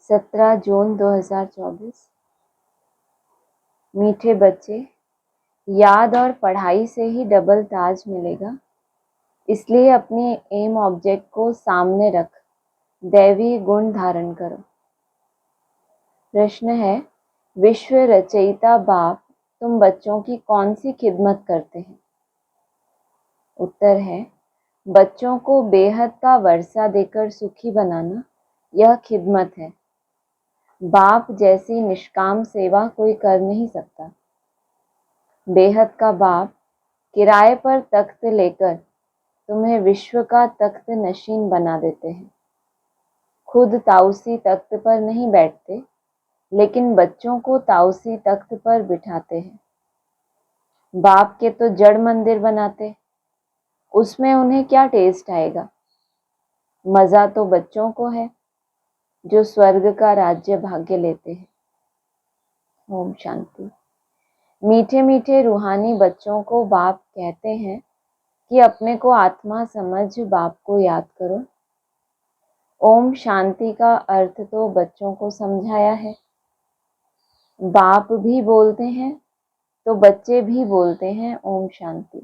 17 जून 2024। मीठे बच्चे, याद और पढ़ाई से ही डबल ताज मिलेगा, इसलिए अपने एम ऑब्जेक्ट को सामने रख दैवी गुण धारण करो। प्रश्न है, विश्व रचयिता बाप तुम बच्चों की कौन सी खिदमत करते हैं? उत्तर है, बच्चों को बेहद का वर्षा देकर सुखी बनाना यह खिदमत है। बाप जैसी निष्काम सेवा कोई कर नहीं सकता। बेहद का बाप किराए पर तख्त लेकर तुम्हें विश्व का तख्त नशीन बना देते हैं। खुद ताउसी तख्त पर नहीं बैठते, लेकिन बच्चों को ताउसी तख्त पर बिठाते हैं। बाप के तो जड़ मंदिर बनाते, उसमें उन्हें क्या टेस्ट आएगा? मजा तो बच्चों को है जो स्वर्ग का राज्य भाग्य लेते हैं। ओम शांति। मीठे मीठे रूहानी बच्चों को बाप कहते हैं कि अपने को आत्मा समझ बाप को याद करो। ओम शांति का अर्थ तो बच्चों को समझाया है। बाप भी बोलते हैं तो बच्चे भी बोलते हैं ओम शांति,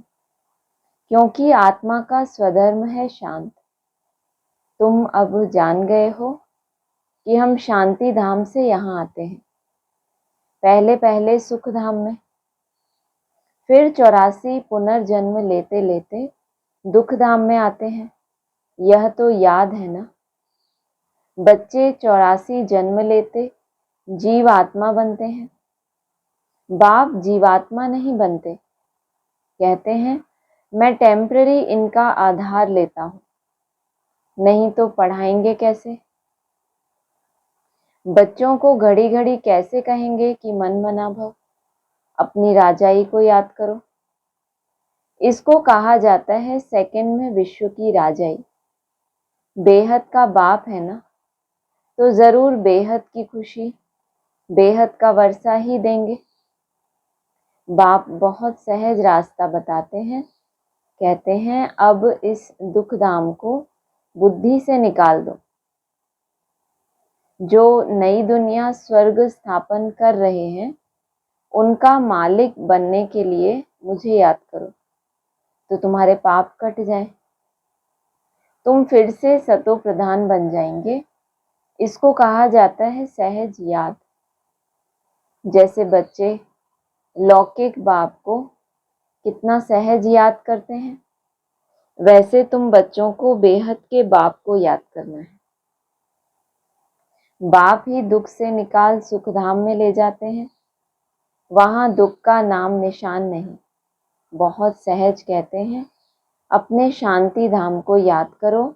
क्योंकि आत्मा का स्वधर्म है शांत। तुम अब जान गए हो कि हम शांति धाम से यहाँ आते हैं, पहले पहले सुख धाम में, फिर 84 पुनर्जन्म लेते लेते दुख धाम में आते हैं। यह तो याद है ना? बच्चे 84 जन्म लेते जीव आत्मा बनते हैं। बाप जीवात्मा नहीं बनते, कहते हैं मैं टेम्पररी इनका आधार लेता हूँ, नहीं तो पढ़ाएंगे कैसे? बच्चों को घड़ी घड़ी कैसे कहेंगे कि मन मना भव, अपनी राजाई को याद करो। इसको कहा जाता है सेकंड में विश्व की राजाई। बेहद का बाप है ना, तो जरूर बेहद की खुशी, बेहद का वर्षा ही देंगे। बाप बहुत सहज रास्ता बताते हैं, कहते हैं अब इस दुख धाम को बुद्धि से निकाल दो। जो नई दुनिया स्वर्ग स्थापन कर रहे हैं, उनका मालिक बनने के लिए मुझे याद करो, तो तुम्हारे पाप कट जाए, तुम फिर से सतो प्रधान बन जाएंगे। इसको कहा जाता है सहज याद। जैसे बच्चे लौकिक बाप को कितना सहज याद करते हैं, वैसे तुम बच्चों को बेहद के बाप को याद करना है। बाप ही दुख से निकाल सुख धाम में ले जाते हैं, वहां दुख का नाम निशान नहीं। बहुत सहज कहते हैं अपने शांति धाम को याद करो।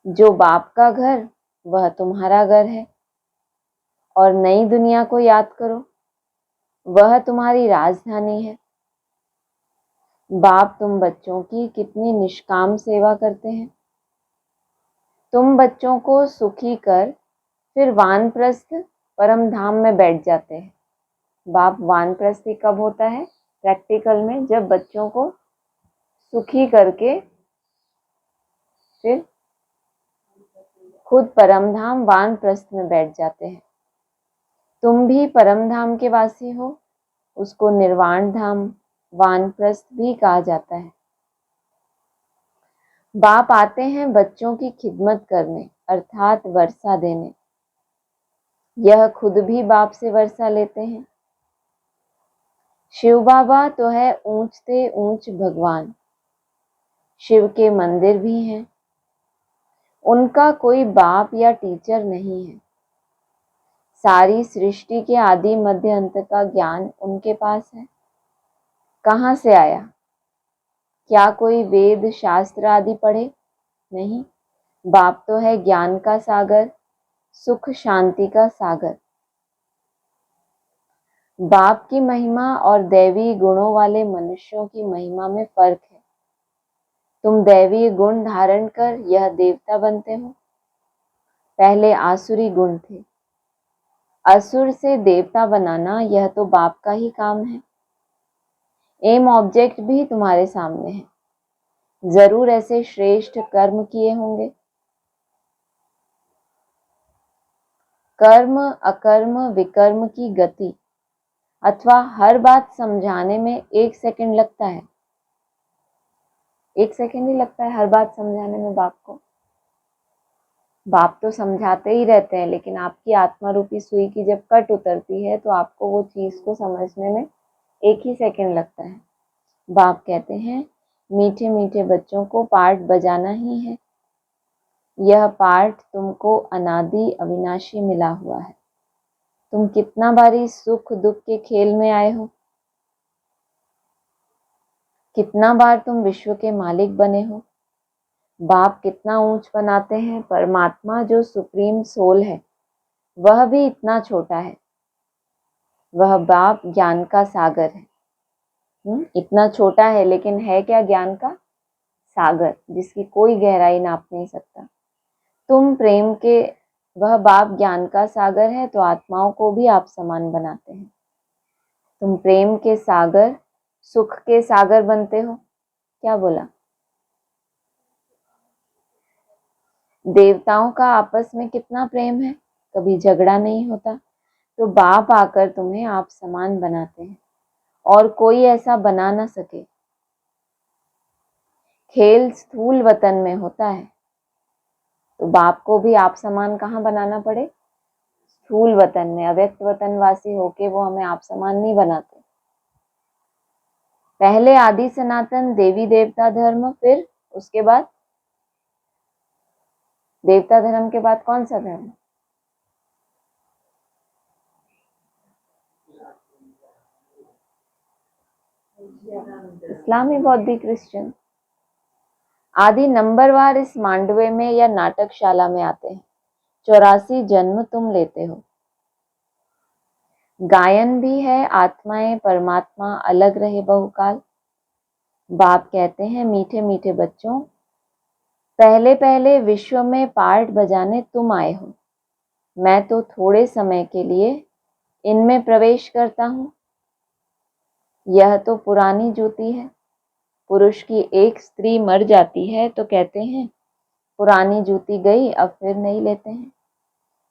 जो बाप का घर वह तुम्हारा घर है, और नई दुनिया को याद करो, वह तुम्हारी राजधानी है। बाप तुम बच्चों की कितनी निष्काम सेवा करते हैं। तुम बच्चों को सुखी कर फिर वानप्रस्थ परम धाम में बैठ जाते हैं। बाप वानप्रस्थी कब होता है? प्रैक्टिकल में, जब बच्चों को सुखी करके फिर खुद परमधाम वानप्रस्थ में बैठ जाते हैं। तुम भी परमधाम के वासी हो, उसको निर्वाण धाम वानप्रस्थ भी कहा जाता है। बाप आते हैं बच्चों की खिदमत करने, अर्थात वर्षा देने। यह खुद भी बाप से वर्षा लेते हैं। शिव बाबा तो है ऊंचते ऊंच भगवान, शिव के मंदिर भी हैं। उनका कोई बाप या टीचर नहीं है। सारी सृष्टि के आदि मध्य अंत का ज्ञान उनके पास है। कहाँ से आया? क्या कोई वेद शास्त्र आदि पढ़े? नहीं। बाप तो है ज्ञान का सागर, सुख शांति का सागर। बाप की महिमा और दैवी गुणों वाले मनुष्यों की महिमा में फर्क है। तुम दैवी गुण धारण कर यह देवता बनते हो। पहले आसुरी गुण थे। असुर से देवता बनाना यह तो बाप का ही काम है। एम ऑब्जेक्ट भी तुम्हारे सामने है। जरूर ऐसे श्रेष्ठ कर्म किए होंगे। कर्म अकर्म विकर्म की गति अथवा हर बात समझाने में 1 सेकंड लगता है। 1 सेकंड ही लगता है हर बात समझाने में बाप को। बाप तो समझाते ही रहते हैं, लेकिन आपकी आत्मा रूपी सुई की जब कट उतरती है तो आपको वो चीज को समझने में 1 ही सेकंड लगता है। बाप कहते हैं मीठे मीठे बच्चों को पाठ बजाना ही है। यह पाठ तुमको अनादि अविनाशी मिला हुआ है। तुम कितना बारी सुख दुख के खेल में आए हो, कितना बार तुम विश्व के मालिक बने हो। बाप कितना ऊंच बनाते हैं। परमात्मा जो सुप्रीम सोल है वह भी इतना छोटा है। वह बाप ज्ञान का सागर है। इतना छोटा है लेकिन है क्या? ज्ञान का सागर, जिसकी कोई गहराई नाप नहीं सकता। तुम प्रेम के, वह बाप ज्ञान का सागर है तो आत्माओं को भी आप समान बनाते हैं। तुम प्रेम के सागर, सुख के सागर बनते हो। क्या बोला? देवताओं का आपस में कितना प्रेम है, कभी झगड़ा नहीं होता। तो बाप आकर तुम्हें आप समान बनाते हैं और कोई ऐसा बना ना सके। खेल स्थूल वतन में होता है तो बाप को भी आप समान कहाँ बनाना पड़े? स्थूल वतन में। अव्यक्त वतनवासी होके वो हमें आप समान नहीं बनाते। पहले आदि सनातन देवी देवता धर्म, फिर उसके बाद देवता धर्म के बाद कौन सा धर्म? इस्लामी, बौद्धी, क्रिश्चियन। आदि नंबरवार इस मांडवे में या नाटकशाला में आते हैं। 84 जन्म तुम लेते हो। गायन भी है आत्माएं परमात्मा अलग रहे बहुकाल। बाप कहते हैं मीठे मीठे बच्चों, पहले पहले विश्व में पार्ट बजाने तुम आए हो। मैं तो थोड़े समय के लिए इनमें प्रवेश करता हूँ। यह तो पुरानी ज्योति है। पुरुष की एक स्त्री मर जाती है तो कहते हैं पुरानी ज्योति गई, अब फिर नहीं लेते हैं।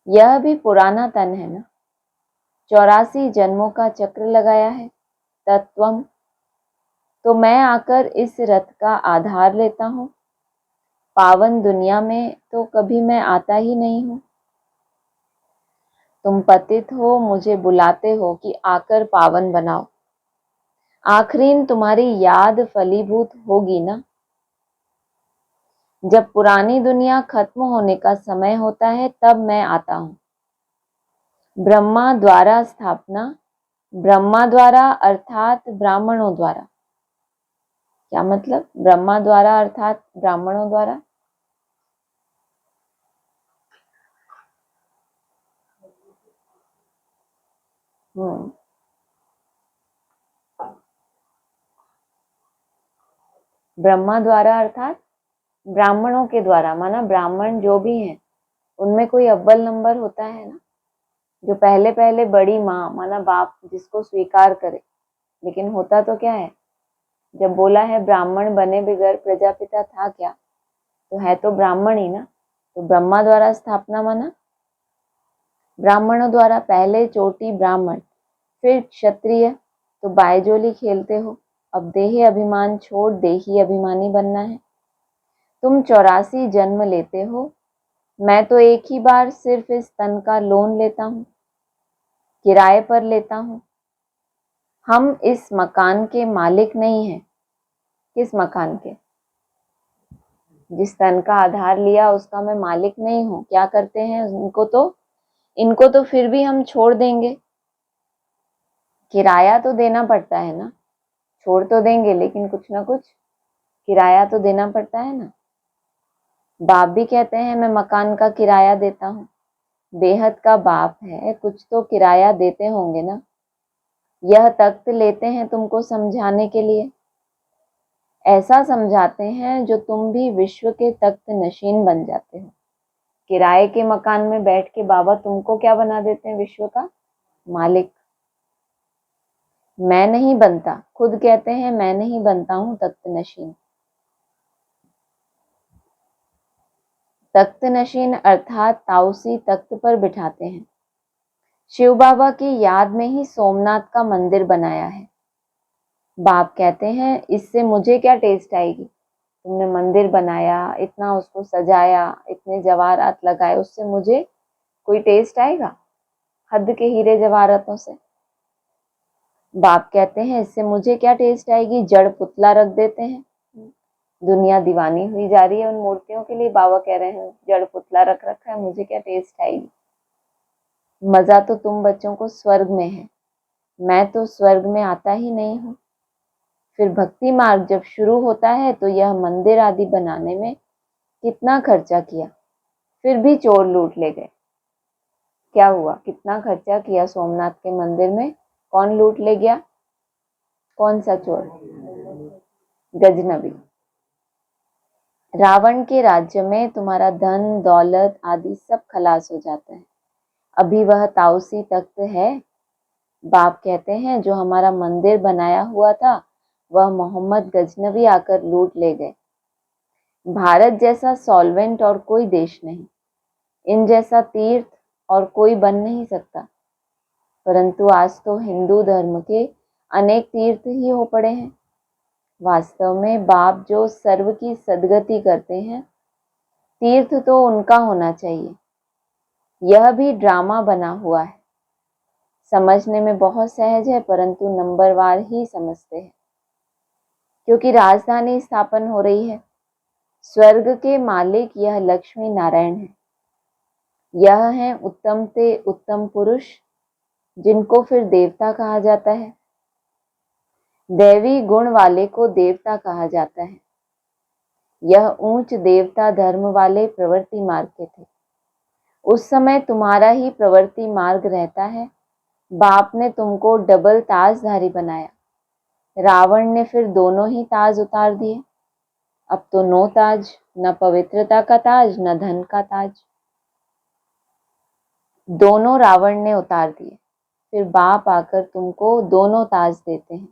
यह भी पुराना तन है ना। 84 जन्मों का चक्र लगाया है तत्वम। तो मैं आकर इस रथ का आधार लेता हूँ। पावन दुनिया में तो कभी मैं आता ही नहीं हूँ। तुम पतित हो, मुझे बुलाते हो कि आकर पावन बनाओ। आखिरीन तुम्हारी याद फलीभूत होगी ना। जब पुरानी दुनिया खत्म होने का समय होता है तब मैं आता हूँ। ब्रह्मा द्वारा स्थापना, ब्रह्मा द्वारा अर्थात ब्राह्मणों द्वारा। क्या मतलब? ब्रह्मा द्वारा अर्थात ब्राह्मणों द्वारा। ब्रह्मा द्वारा अर्थात ब्राह्मणों के द्वारा, माना ब्राह्मण जो भी हैं उनमें कोई अव्वल नंबर होता है ना, जो पहले पहले बड़ी माँ माना बाप जिसको स्वीकार करे। लेकिन होता तो क्या है, जब बोला है ब्राह्मण बने बिगर प्रजापिता था क्या, तो है तो ब्राह्मण ही ना। तो ब्रह्मा द्वारा स्थापना माना ब्राह्मणों द्वारा। पहले चोटी ब्राह्मण, फिर क्षत्रिय। तो बायजोली खेलते हो। अब देही अभिमान छोड़ देही अभिमानी बनना है। तुम 84 जन्म लेते हो। मैं तो एक ही बार सिर्फ इस तन का लोन लेता हूँ, किराए पर लेता हूँ। हम इस मकान के मालिक नहीं हैं। किस मकान के? जिस तन का आधार लिया उसका मैं मालिक नहीं हूँ। क्या करते हैं इनको तो फिर भी हम छोड़ देंगे। किराया तो देना पड़ता है ना। छोड़ तो देंगे लेकिन कुछ ना कुछ किराया तो देना पड़ता है ना। बाप भी कहते हैं मैं मकान का किराया देता हूँ। बेहद का बाप है, कुछ तो किराया देते होंगे ना। यह तख्त लेते हैं तुमको समझाने के लिए। ऐसा समझाते हैं जो तुम भी विश्व के तख्त नशीन बन जाते हो। किराए के मकान में बैठ के बाबा तुमको क्या बना देते हैं? विश्व का मालिक। मैं नहीं बनता, खुद कहते हैं मैं नहीं बनता हूं तख्त नशीन। तख्त नशीन अर्थात ताउसी तख्त पर बिठाते हैं। शिव बाबा की याद में ही सोमनाथ का मंदिर बनाया है। बाप कहते हैं इससे मुझे क्या टेस्ट आएगी, तुमने मंदिर बनाया, इतना उसको सजाया, इतने जवाहरात लगाए, उससे मुझे कोई टेस्ट आएगा हद के हीरे जवाहरातों से। बाप कहते हैं इससे मुझे क्या टेस्ट आएगी, जड़ पुतला रख देते हैं। दुनिया दीवानी हुई जा रही है उन मूर्तियों के लिए, बाबा कह रहे हैं जड़ पुतला रख रखा है, मुझे क्या टेस्ट आएगी। मजा तो तुम बच्चों को स्वर्ग में है, मैं तो स्वर्ग में आता ही नहीं हूँ। फिर भक्ति मार्ग जब शुरू होता है तो यह मंदिर आदि बनाने में कितना खर्चा किया, फिर भी चोर लूट ले गए। क्या हुआ, कितना खर्चा किया सोमनाथ के मंदिर में, कौन लूट ले गया, कौन सा चोर, गजनबी। रावण के राज्य में तुम्हारा धन दौलत आदि सब खलास हो जाता है। अभी वह ताउसी तख्त है, बाप कहते हैं जो हमारा मंदिर बनाया हुआ था वह मोहम्मद गजनबी आकर लूट ले गए। भारत जैसा सॉल्वेंट और कोई देश नहीं, इन जैसा तीर्थ और कोई बन नहीं सकता। परंतु आज तो हिंदू धर्म के अनेक तीर्थ ही हो पड़े हैं। वास्तव में बाप जो सर्व की सद्गति करते हैं, तीर्थ तो उनका होना चाहिए। यह भी ड्रामा बना हुआ है, समझने में बहुत सहज है परंतु नंबरवार ही समझते हैं, क्योंकि राजधानी स्थापन हो रही है। स्वर्ग के मालिक यह लक्ष्मी नारायण है। यह है उत्तम से उत्तम पुरुष, जिनको फिर देवता कहा जाता है। दैवी गुण वाले को देवता कहा जाता है। यह ऊंच देवता धर्म वाले प्रवृत्ति मार्ग के थे। उस समय तुम्हारा ही प्रवृत्ति मार्ग रहता है। बाप ने तुमको डबल ताजधारी बनाया, रावण ने फिर दोनों ही ताज उतार दिए। अब तो नो ताज, न पवित्रता का ताज न धन का ताज, दोनों रावण ने उतार दिए। फिर बाप आकर तुमको दोनों ताज देते हैं,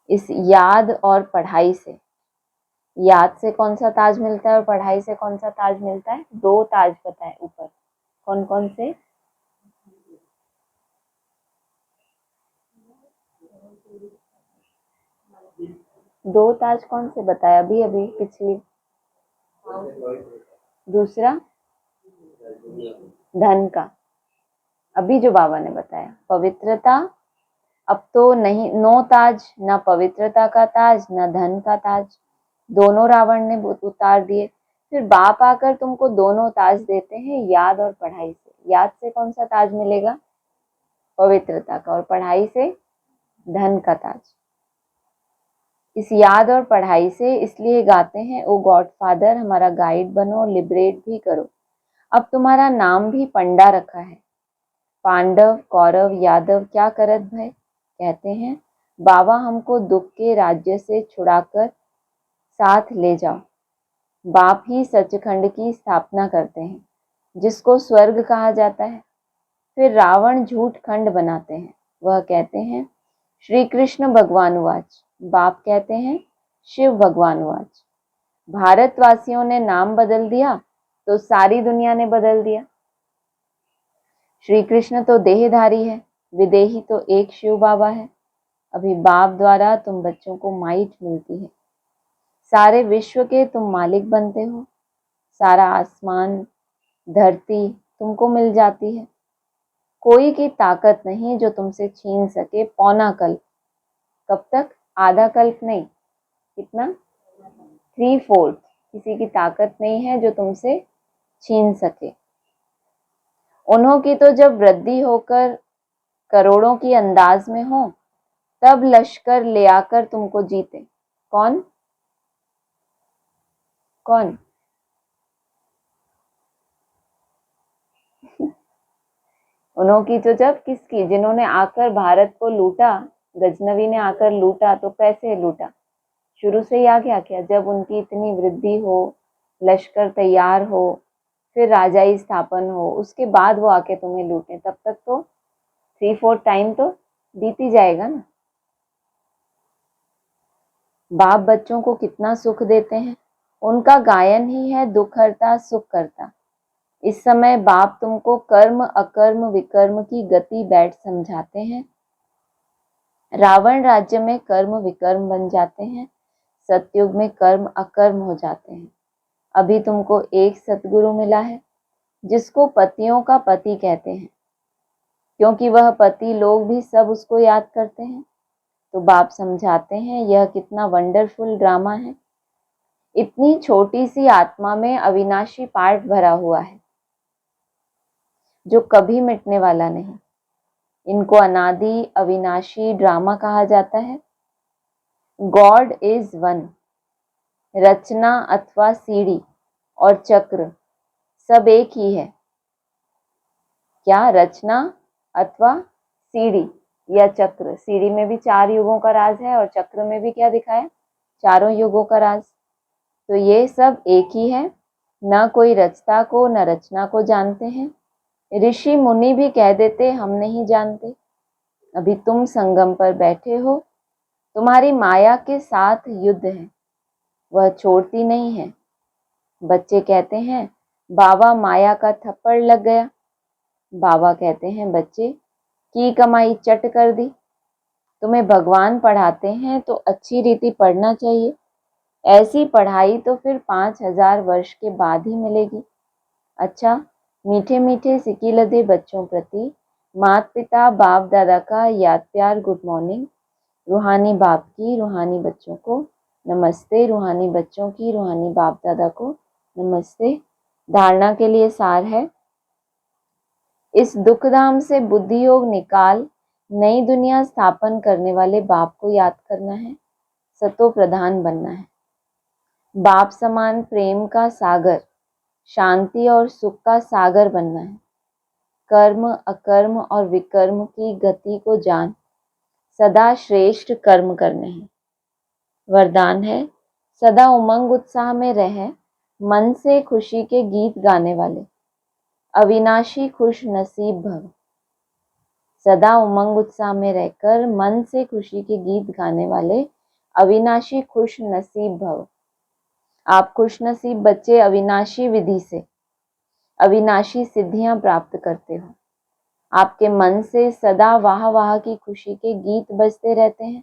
इस याद और पढ़ाई से। याद से कौन सा ताज मिलता है और पढ़ाई से कौन सा ताज मिलता है, दो ताज बताए ऊपर, कौन कौन से, दो ताज कौन से बताया अभी अभी पिछली, दूसरा धन का, अभी जो बाबा ने बताया पवित्रता। अब तो नहीं, नो ताज, ना पवित्रता का ताज ना धन का ताज, दोनों रावण ने उतार दिए। फिर बाप आकर तुमको दोनों ताज देते हैं, याद और पढ़ाई से। याद से कौन सा ताज मिलेगा, पवित्रता का, और पढ़ाई से धन का ताज। इस याद और पढ़ाई से इसलिए गाते हैं, ओ गॉड फादर हमारा गाइड बनो, लिबरेट भी करो। अब तुम्हारा नाम भी पंडा रखा है। पांडव कौरव यादव क्या करत भय, कहते हैं बाबा हमको दुख के राज्य से छुड़ाकर साथ ले जाओ। बाप ही सचखंड की स्थापना करते हैं, जिसको स्वर्ग कहा जाता है। फिर रावण झूठ खंड बनाते हैं। वह कहते हैं श्री कृष्ण भगवान वाच, बाप कहते हैं शिव भगवान वाच। भारतवासियों ने नाम बदल दिया तो सारी दुनिया ने बदल दिया। श्री कृष्ण तो देहधारी है, विदेही तो एक शिव बाबा है। अभी बाप द्वारा तुम बच्चों को माइट मिलती है, सारे विश्व के तुम मालिक बनते हो। सारा आसमान धरती तुमको मिल जाती है। कोई की ताकत नहीं जो तुमसे छीन सके पौना कल्प। कब तक, आधा कल्प नहीं, कितना, 3/4, किसी की ताकत नहीं है जो तुमसे छीन सके। उन्हों की तो जब वृद्धि होकर करोड़ों की अंदाज में हो तब लश्कर ले आकर तुमको जीते। कौन कौन, उन्हों की तो जब किसकी, जिन्होंने आकर भारत को लूटा, गजनवी ने आकर लूटा तो कैसे लूटा, शुरू से ही आ गया क्या, जब उनकी इतनी वृद्धि हो, लश्कर तैयार हो, फिर राजाई स्थापन हो, उसके बाद वो आके तुम्हें लूटे, तब तक तो 3/4 टाइम तो बीत ही जाएगा ना। बाप बच्चों को कितना सुख देते हैं, उनका गायन ही है दुख हरता सुख करता। इस समय बाप तुमको कर्म अकर्म विकर्म की गति बैठ समझाते हैं। रावण राज्य में कर्म विकर्म बन जाते हैं, सतयुग में कर्म अकर्म हो जाते हैं। अभी तुमको एक सतगुरु मिला है जिसको पतियों का पति कहते हैं, क्योंकि वह पति लोग भी सब उसको याद करते हैं। तो बाप समझाते हैं यह कितना वंडरफुल ड्रामा है। इतनी छोटी सी आत्मा में अविनाशी पार्ट भरा हुआ है जो कभी मिटने वाला नहीं। इनको अनादि अविनाशी ड्रामा कहा जाता है। God is one. रचना अथवा सीढ़ी और चक्र सब एक ही है। क्या? रचना अथवा सीढ़ी या चक्र। सीढ़ी में भी 4 युगों का राज है और चक्र में भी क्या दिखा है? चारों युगों का राज। तो ये सब एक ही है। न कोई रचता को न रचना को जानते हैं। ऋषि मुनि भी कह देते हम नहीं जानते। अभी तुम संगम पर बैठे हो, तुम्हारी माया के साथ युद्ध है, वह छोड़ती नहीं है। बच्चे कहते हैं बाबा माया का थप्पड़ लग गया। बाबा कहते हैं बच्चे की कमाई चट कर दी। तुम्हें भगवान पढ़ाते हैं तो अच्छी रीति पढ़ना चाहिए। ऐसी पढ़ाई तो फिर 5000 वर्ष के बाद ही मिलेगी। अच्छा, मीठे मीठे सिकी लदे बच्चों प्रति माता पिता बाप दादा का याद प्यार गुड मॉर्निंग। रूहानी बाप की रूहानी बच्चों को नमस्ते। रूहानी बच्चों की रूहानी बाप दादा को नमस्ते। धारणा के लिए सार है, इस दुखधाम से बुद्धि योग निकाल नई दुनिया स्थापन करने वाले बाप को याद करना है। सतो प्रधान बनना है। बाप समान प्रेम का सागर, शांति और सुख का सागर बनना है। कर्म अकर्म और विकर्म की गति को जान सदा श्रेष्ठ कर्म करने हैं। वरदान है सदा उमंग उत्साह में रहे, मन से खुशी के गीत गाने वाले अविनाशी खुश नसीब भव। सदा उमंग उत्साह में रहकर मन से खुशी के गीत गाने वाले अविनाशी खुश नसीब भव। आप खुश नसीब बच्चे अविनाशी विधि से अविनाशी सिद्धियां प्राप्त करते हो। आपके मन से सदा वाह वाह की खुशी के गीत बजते रहते हैं।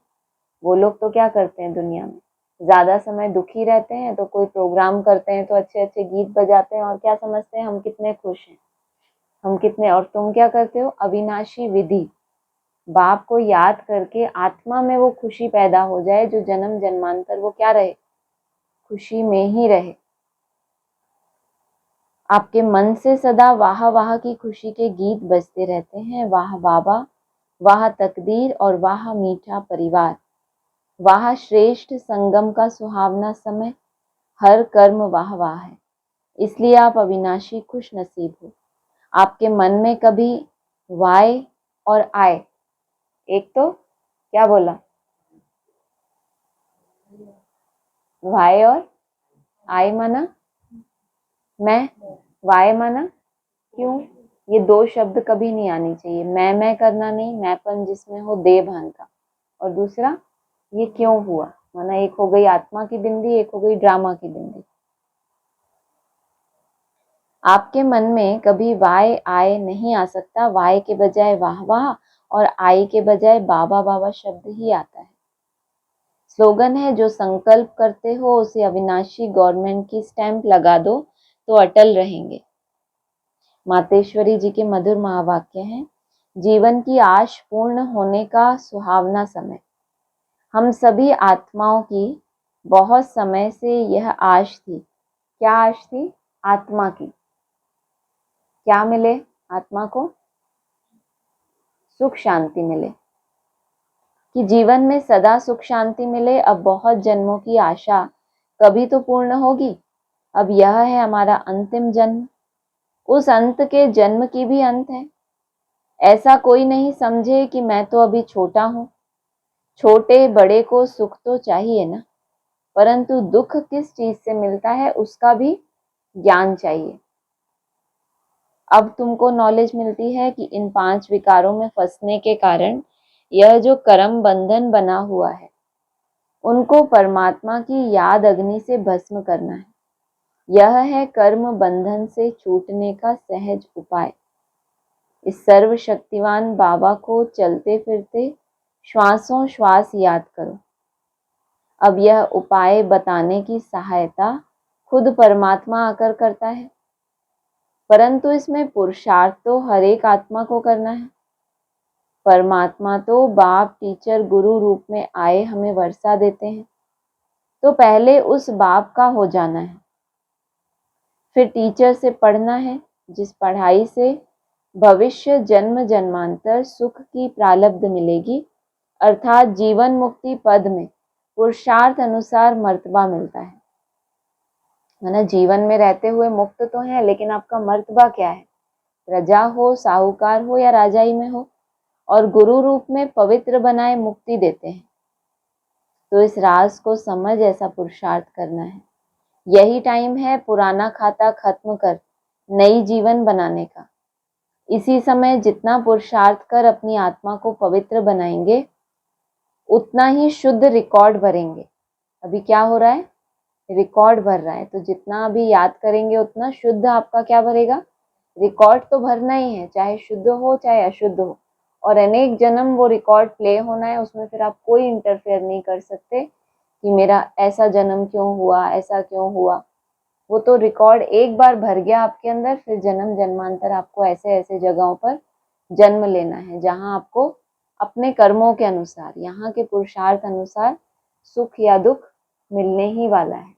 वो लोग तो क्या करते हैं दुनिया में, ज्यादा समय दुखी रहते हैं तो कोई प्रोग्राम करते हैं तो अच्छे अच्छे गीत बजाते हैं और क्या समझते हैं हम कितने खुश हैं, हम कितने। और तुम क्या करते हो? अविनाशी विधि, बाप को याद करके आत्मा में वो खुशी पैदा हो जाए जो जन्म जन्मांतर वो क्या रहे, खुशी में ही रहे। आपके मन से सदा वाह वाह की खुशी के गीत बजते रहते हैं। वाह बाबा, वाह तकदीर और वाह मीठा परिवार, वाह श्रेष्ठ संगम का सुहावना समय, हर कर्म वाह वाह है। इसलिए आप अविनाशी खुश नसीब हो। आपके मन में कभी वाय और आय, एक तो क्या बोला, वाय और आय माना मैं, वाय माना क्यों, ये 2 शब्द कभी नहीं आनी चाहिए। मैं करना नहीं, मैंपन जिसमें हो देह भान का। और दूसरा ये क्यों हुआ, माना एक हो गई आत्मा की बिंदी, एक हो गई ड्रामा की बिंदी। आपके मन में कभी वाय आय नहीं आ सकता। वाय के बजाय वाह वाह और आय के बजाय बाबा बाबा शब्द ही आता है। स्लोगन है जो संकल्प करते हो उसे अविनाशी गवर्नमेंट की स्टैंप लगा दो तो अटल रहेंगे। मातेश्वरी जी के मधुर महावाक्य हैं, जीवन की आश पूर्ण होने का सुहावना समय। हम सभी आत्माओं की बहुत समय से यह आश थी। क्या आश थी? आत्मा की। क्या मिले आत्मा को? सुख शांति मिले, कि जीवन में सदा सुख शांति मिले। अब बहुत जन्मों की आशा कभी तो पूर्ण होगी। अब यह है हमारा अंतिम जन्म। उस अंत के जन्म की भी अंत है। ऐसा कोई नहीं समझे कि मैं तो अभी छोटा हूं। छोटे बड़े को सुख तो चाहिए ना, परंतु दुख किस चीज से मिलता है उसका भी ज्ञान चाहिए। अब तुमको नॉलेज मिलती है कि इन 5 विकारों में फंसने के कारण यह जो कर्म बंधन बना हुआ है उनको परमात्मा की याद अग्नि से भस्म करना है। यह है कर्म बंधन से छूटने का सहज उपाय। इस सर्वशक्तिवान बाबा को चलते फिरते श्वासों श्वास याद करो। अब यह उपाय बताने की सहायता खुद परमात्मा आकर करता है, परंतु इसमें पुरुषार्थ तो हर एक आत्मा को करना है। परमात्मा तो बाप, टीचर, गुरु रूप में आए हमें वर्षा देते हैं, तो पहले उस बाप का हो जाना है, फिर टीचर से पढ़ना है, जिस पढ़ाई से भविष्य जन्म जन्मांतर सुख की प्रालब्ध मिलेगी, अर्थात जीवन मुक्ति पद में पुरुषार्थ अनुसार मर्तबा मिलता है। ना जीवन में रहते हुए मुक्त तो है, लेकिन आपका मर्तबा क्या है? प्रजा हो, साहूकार हो या राजाई में हो, और गुरु रूप में पवित्र बनाए मुक्ति देते हैं। तो इस राज को समझ ऐसा पुरुषार्थ करना है। यही टाइम है पुराना खाता खत्म कर नई जीवन बनाने का। इसी समय जितना पुरुषार्थ कर अपनी आत्मा को पवित्र बनाएंगे, उतना ही शुद्ध रिकॉर्ड भरेंगे। अभी क्या हो रहा है? रिकॉर्ड भर रहा है। तो जितना अभी याद करेंगे उतना शुद्ध आपका क्या भरेगा? रिकॉर्ड तो भरना ही है, चाहे शुद्ध हो चाहे अशुद्ध हो। और अनेक जन्म वो रिकॉर्ड प्ले होना है, उसमें फिर आप कोई इंटरफेयर नहीं कर सकते कि मेरा ऐसा जन्म क्यों हुआ, ऐसा क्यों हुआ। वो तो रिकॉर्ड एक बार भर गया आपके अंदर, फिर जन्म जन्मांतर आपको ऐसे ऐसे जगहों पर जन्म लेना है, जहां आपको अपने कर्मों के अनुसार, यहाँ के पुरुषार्थ अनुसार सुख या दुख मिलने ही वाला है।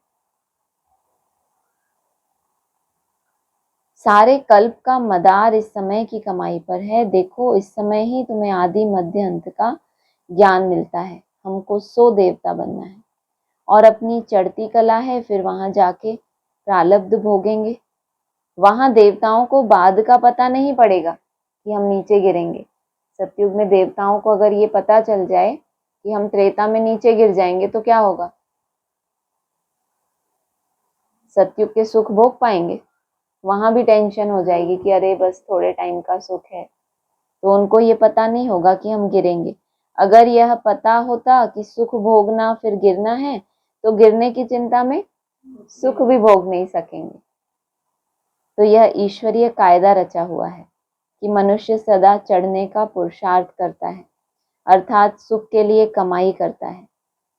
सारे कल्प का मदार इस समय की कमाई पर है। देखो, इस समय ही तुम्हें आदि मध्य अंत का ज्ञान मिलता है। हमको 100 देवता बनना है और अपनी चढ़ती कला है, फिर वहां जाके प्रालब्ध भोगेंगे। वहां देवताओं को बाद का पता नहीं पड़ेगा कि हम नीचे गिरेंगे। सतयुग में देवताओं को अगर ये पता चल जाए कि हम त्रेता में नीचे गिर जाएंगे तो क्या होगा? सतयुग के सुख भोग पाएंगे? वहां भी टेंशन हो जाएगी कि अरे बस थोड़े टाइम का सुख है। तो उनको ये पता नहीं होगा कि हम गिरेंगे। अगर यह पता होता कि सुख भोगना फिर गिरना है, तो गिरने की चिंता में सुख भी भोग नहीं सकेंगे। तो यह ईश्वरीय कायदा रचा हुआ है कि मनुष्य सदा चढ़ने का पुरुषार्थ करता है, अर्थात सुख के लिए कमाई करता है।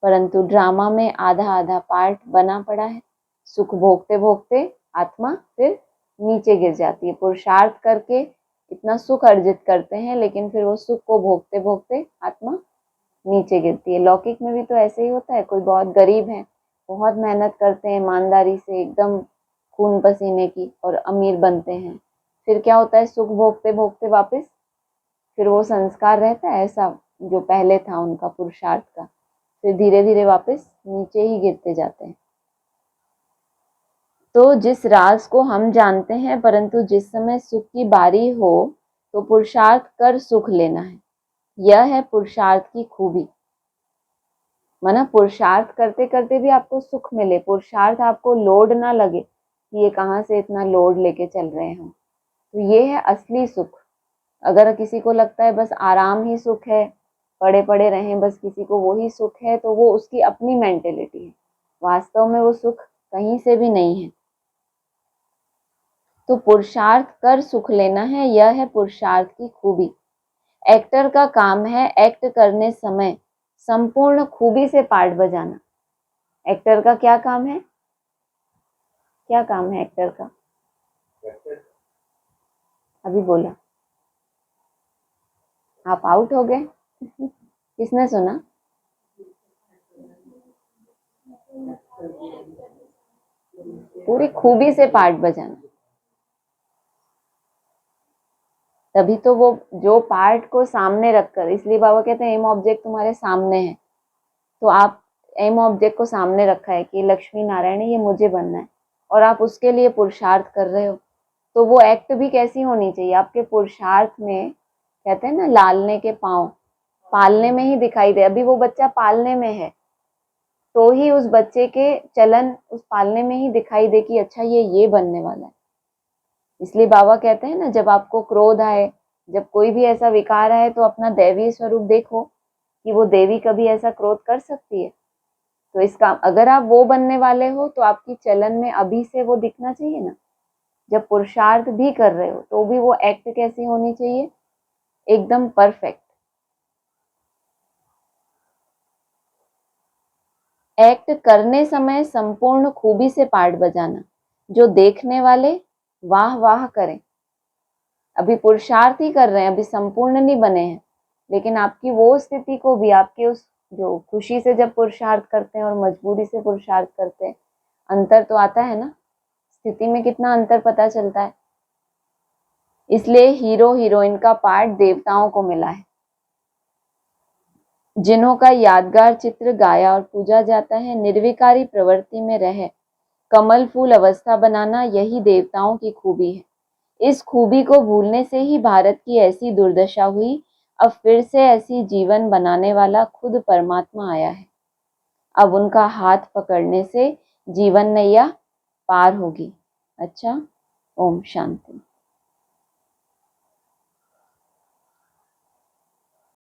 परंतु ड्रामा में आधा आधा पार्ट बना पड़ा है। सुख भोगते भोगते आत्मा फिर नीचे गिर जाती है। पुरुषार्थ करके इतना सुख अर्जित करते हैं, लेकिन फिर वो सुख को भोगते भोगते आत्मा नीचे गिरती है। लौकिक में भी तो ऐसे ही होता है। कोई बहुत गरीब है, बहुत मेहनत करते हैं ईमानदारी से, एकदम खून पसीने की, और अमीर बनते हैं। फिर क्या होता है? सुख भोगते भोगते वापस फिर वो संस्कार रहता है ऐसा जो पहले था उनका पुरुषार्थ का, फिर धीरे धीरे वापस नीचे ही गिरते जाते हैं। तो जिस राज को हम जानते हैं, परंतु जिस समय सुख की बारी हो तो पुरुषार्थ कर सुख लेना है, यह है पुरुषार्थ की खूबी। माना पुरुषार्थ करते करते भी आपको सुख मिले, पुरुषार्थ आपको लोड ना लगे कि ये कहाँ से इतना लोड लेके चल रहे हैं हम। तो ये है असली सुख। अगर किसी को लगता है बस आराम ही सुख है, पड़े पड़े रहें बस, किसी को वही सुख है, तो वो उसकी अपनी मेंटेलिटी है। वास्तव में वो सुख कहीं से भी नहीं है। तो पुरुषार्थ कर सुख लेना है, यह है पुरुषार्थ की खूबी। एक्टर का काम है एक्ट करने समय संपूर्ण खूबी से पार्ट बजाना। एक्टर का क्या काम है? क्या काम है एक्टर का? अभी बोला, आप आउट हो गए। किसने सुना? पूरी खूबी से पार्ट बजाना। तभी तो वो जो पार्ट को सामने रखकर, इसलिए बाबा कहते हैं एम ऑब्जेक्ट तुम्हारे सामने है। तो आप एम ऑब्जेक्ट को सामने रखा है कि लक्ष्मी नारायण ये मुझे बनना है, और आप उसके लिए पुरुषार्थ कर रहे हो। तो वो एक्ट भी कैसी होनी चाहिए? आपके पुरुषार्थ में, कहते हैं ना लालने के पांव पालने में ही दिखाई दे। अभी वो बच्चा पालने में है, तो ही उस बच्चे के चलन उस पालने में ही दिखाई दे कि अच्छा ये बनने वाला है। इसलिए बाबा कहते हैं ना, जब आपको क्रोध आए, जब कोई भी ऐसा विकार आए, तो अपना दैवीय स्वरूप देखो कि वो देवी कभी ऐसा क्रोध कर सकती है? तो इसका अगर आप वो बनने वाले हो तो आपकी चलन में अभी से वो दिखना चाहिए ना। जब पुरुषार्थ भी कर रहे हो तो भी वो एक्ट कैसी होनी चाहिए, एकदम परफेक्ट। एक्ट करने समय संपूर्ण खूबी से पार्ट बजाना, जो देखने वाले वाह वाह करें। अभी पुरुषार्थ ही कर रहे हैं, अभी संपूर्ण नहीं बने हैं, लेकिन आपकी वो स्थिति को भी, आपके उस जो खुशी से जब पुरुषार्थ करते हैं और मजबूरी से पुरुषार्थ करते हैं, अंतर तो आता है ना, स्थिति में कितना अंतर पता चलता है। इसलिए हीरो हीरोइन का पार्ट देवताओं को मिला है, जिन्हों का यादगार चित्र गाया और पूजा जाता है। निर्विकारी प्रवृत्ति में रह कमल फूल अवस्था बनाना, यही देवताओं की खूबी है। इस खूबी को भूलने से ही भारत की ऐसी दुर्दशा हुई। अब फिर से ऐसी जीवन बनाने वाला खुद परमात्मा आया है। अब उनका हाथ पकड़ने से जीवन नैया पार होगी। अच्छा, ओम शांति।